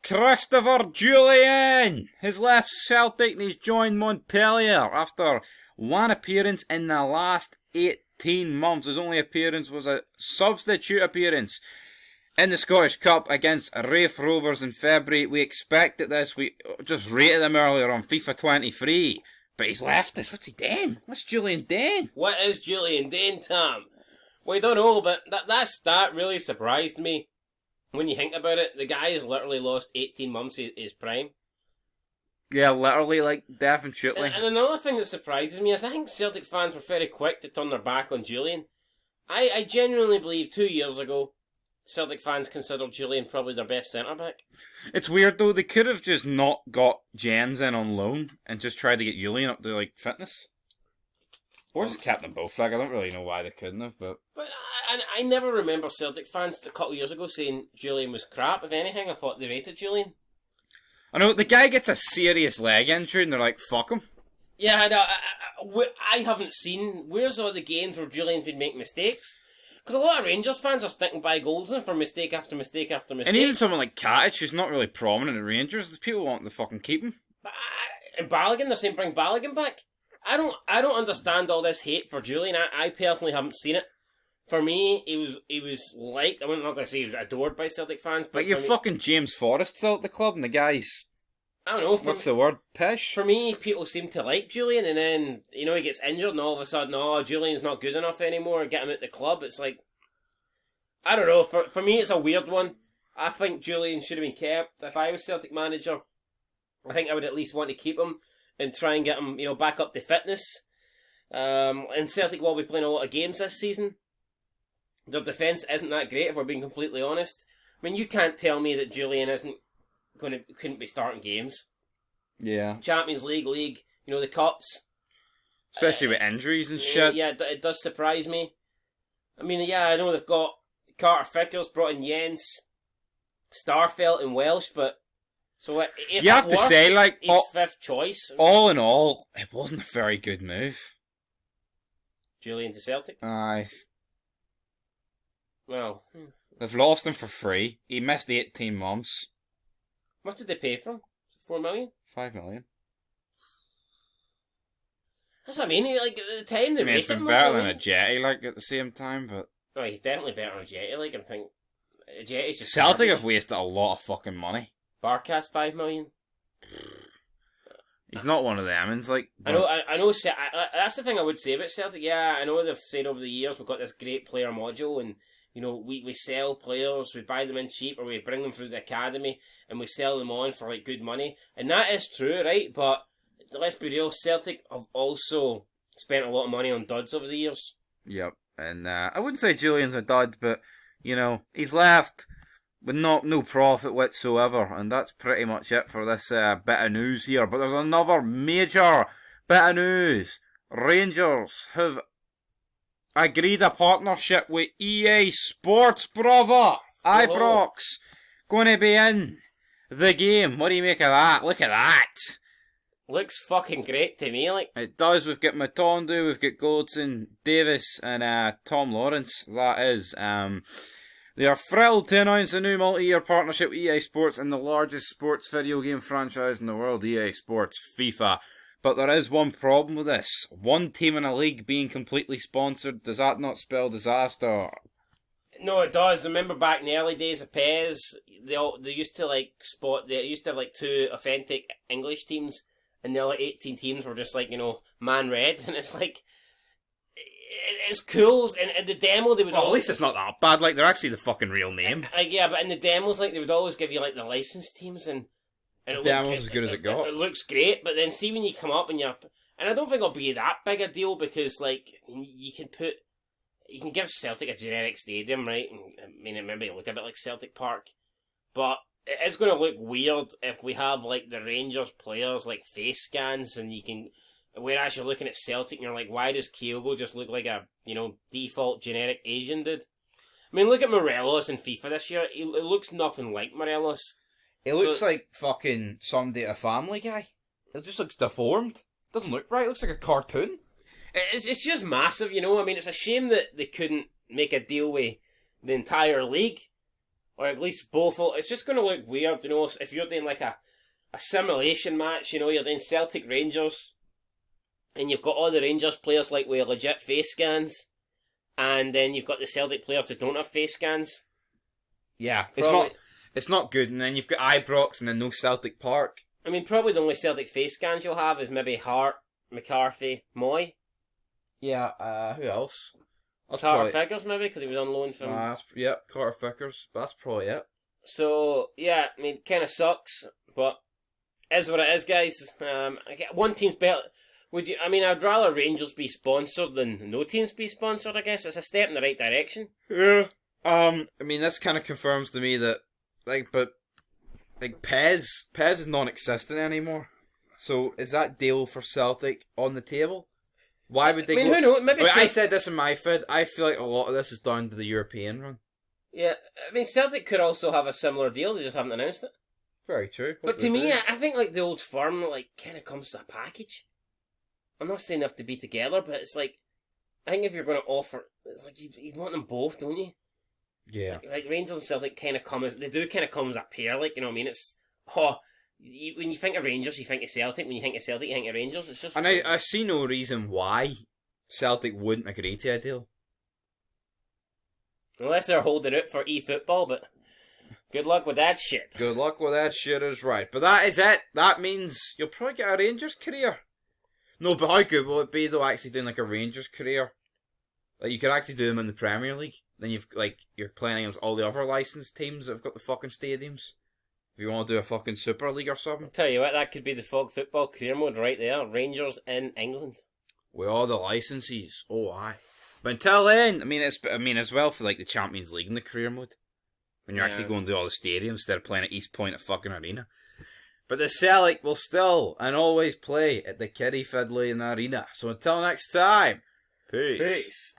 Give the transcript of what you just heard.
Christopher Jullien has left Celtic and he's joined Montpellier after one appearance in the last 18 months. His only appearance was a substitute appearance in the Scottish Cup against Raith Rovers in February. We expected this. We just rated him earlier on FIFA 23. But he's left us. What's he doing? What's Jullien doing? What is Jullien doing, Tom? Well, I don't know, but that really surprised me. When you think about it, the guy has literally lost 18 months of his prime. Yeah, literally, like, definitely. And another thing that surprises me is I think Celtic fans were very quick to turn their back on Jullien. I genuinely believe 2 years ago, Celtic fans considered Jullien probably their best centre-back. It's weird, though. They could have just not got Jens in on loan and just tried to get Jullien up to, like, fitness. Or just kept them both. Like, I don't really know why they couldn't have, but... But I never remember Celtic fans a couple of years ago saying Jullien was crap. If anything, I thought they rated Jullien. I know, the guy gets a serious leg injury and they're like, fuck him. Yeah, I know. I haven't seen... Where's all the games where Jullien's been making mistakes? Because a lot of Rangers fans are sticking by Goldson for mistake after mistake after mistake. And even someone like Katic, who's not really prominent at Rangers, people want to fucking keep him. And Balogun, they're saying bring Balogun back. I don't understand all this hate for Jullien. I personally haven't seen it. For me, he was like, I'm not going to say he was adored by Celtic fans, but you're fucking James Forrest still at the club, and the guy's... I don't know. What's the word? Pish? For me, people seem to like Jullien, and then, he gets injured, and all of a sudden, Jullien's not good enough anymore, get him at the club. It's like, I don't know. For me, it's a weird one. I think Jullien should have been kept. If I was Celtic manager, I would at least want to keep him and try and get him, back up to fitness. And Celtic will be playing a lot of games this season. Their defence isn't that great, if we're being completely honest. I mean, you can't tell me that Jullien couldn't be starting games. Yeah. Champions League, the cups. Especially with injuries and shit. Yeah, it does surprise me. I mean, I know they've got Carter Vickers, brought in Jens, Starfelt and Welsh, but... So you have to say, like... He's fifth choice. All in all, it wasn't a very good move. Jullien to Celtic? Aye. Well... They've lost him for free. He missed 18 months. What did they pay for him? 4 million? 5 million. That's what I mean. Like, at the time, they rated him... He's been better than a Jetty, like, at the same time, but... Oh, he's definitely better than a Jetty, like, I think... A Jetty's just... Celtic have wasted a lot of fucking money. Barkas, 5 million. He's not one of them, and it's like... I know. That's the thing I would say about Celtic. Yeah, I know they've said over the years we've got this great player module, and we sell players, we buy them in cheap, or we bring them through the academy, and we sell them on for like good money, and that is true, right? But let's be real, Celtic have also spent a lot of money on duds over the years. Yep, and I wouldn't say Jullien's a dud, but he's left with no profit whatsoever, and that's pretty much it for this bit of news here. But there's another major bit of news. Rangers have agreed a partnership with EA Sports, brother. Ibrox going to be in the game. What do you make of that? Look at that. Looks fucking great to me, like. It does. We've got Matondo, we've got Goldson, Davis, and Tom Lawrence. That is. They are thrilled to announce a new multi-year partnership with EA Sports and the largest sports video game franchise in the world, EA Sports FIFA. But there is one problem with this. One team in a league being completely sponsored, does that not spell disaster? No, it does. Remember back in the early days of PES, they used to have like 2 authentic English teams, and the other 18 teams were just like, man red, and it's like... It's cool, and in the demo they would at least it's not that bad, like, they're actually the fucking real name. Yeah, but in the demos, like, they would always give you, like, the licensed teams, and the demo's as good as it got. It looks great, but then see when you come up and you're... And I don't think it'll be that big a deal, because, like, you can give Celtic a generic stadium, right? I mean, it maybe look a bit like Celtic Park, but it is going to look weird if we have, like, the Rangers players, like, face scans, and you can... Whereas you're looking at Celtic and you're like, why does Kyogo just look like a, default generic Asian dude? I mean, look at Morelos in FIFA this year. It looks nothing like Morelos. It looks like fucking somebody a Family Guy. It just looks deformed. Doesn't look right. It looks like a cartoon. It's just massive, I mean, it's a shame that they couldn't make a deal with the entire league. or at least both. It's just going to look weird, you know, if you're doing like a simulation match, you know, you're doing Celtic Rangers, and you've got all the Rangers players like with legit face scans, and then you've got the Celtic players that don't have face scans. Yeah, Probably, it's not good. And then you've got Ibrox and then no Celtic Park. I mean, probably the only Celtic face scans you'll have is maybe Hart, McCarthy, Moy. Yeah, who else? Carter Figures, maybe, because he was on loan from... Carter Figures. That's probably it. So, yeah, I mean, kind of sucks, but is what it is, guys. One team's better... I'd rather Rangers be sponsored than no teams be sponsored, I guess. It's a step in the right direction. Yeah. This kind of confirms to me that, Pez is non-existent anymore. So, is that deal for Celtic on the table? Why would they go... who knows? Maybe I said this in my feed. I feel like a lot of this is down to the European run. Yeah, Celtic could also have a similar deal. They just haven't announced it. Very true. But to me, I think the old firm kind of comes to a package. I'm not saying they have to be together, but it's I think if you're going to offer, it's you'd want them both, don't you? Yeah. Rangers and Celtic kind of come as a pair. You know what I mean? It's when you think of Rangers, you think of Celtic. When you think of Celtic, you think of Rangers. It's just... And I see no reason why Celtic wouldn't agree to a deal. Unless they're holding out for eFootball, but good luck with that shit. Good luck with that shit is right. But that is it. That means you'll probably get a Rangers career. No, but how good will it be, though, actually doing a Rangers career? You could actually do them in the Premier League. Then you're playing against all the other licensed teams that have got the fucking stadiums. If you want to do a fucking Super League or something. Tell you what, that could be the Fog Football career mode right there. Rangers in England. With all the licenses. Oh, aye. But until then, as well for the Champions League in the career mode. When you're actually going to all the stadiums instead of playing at East Point at fucking Arena. But the Celtic will still and always play at the Kiddie Fiddly Arena. So until next time, peace.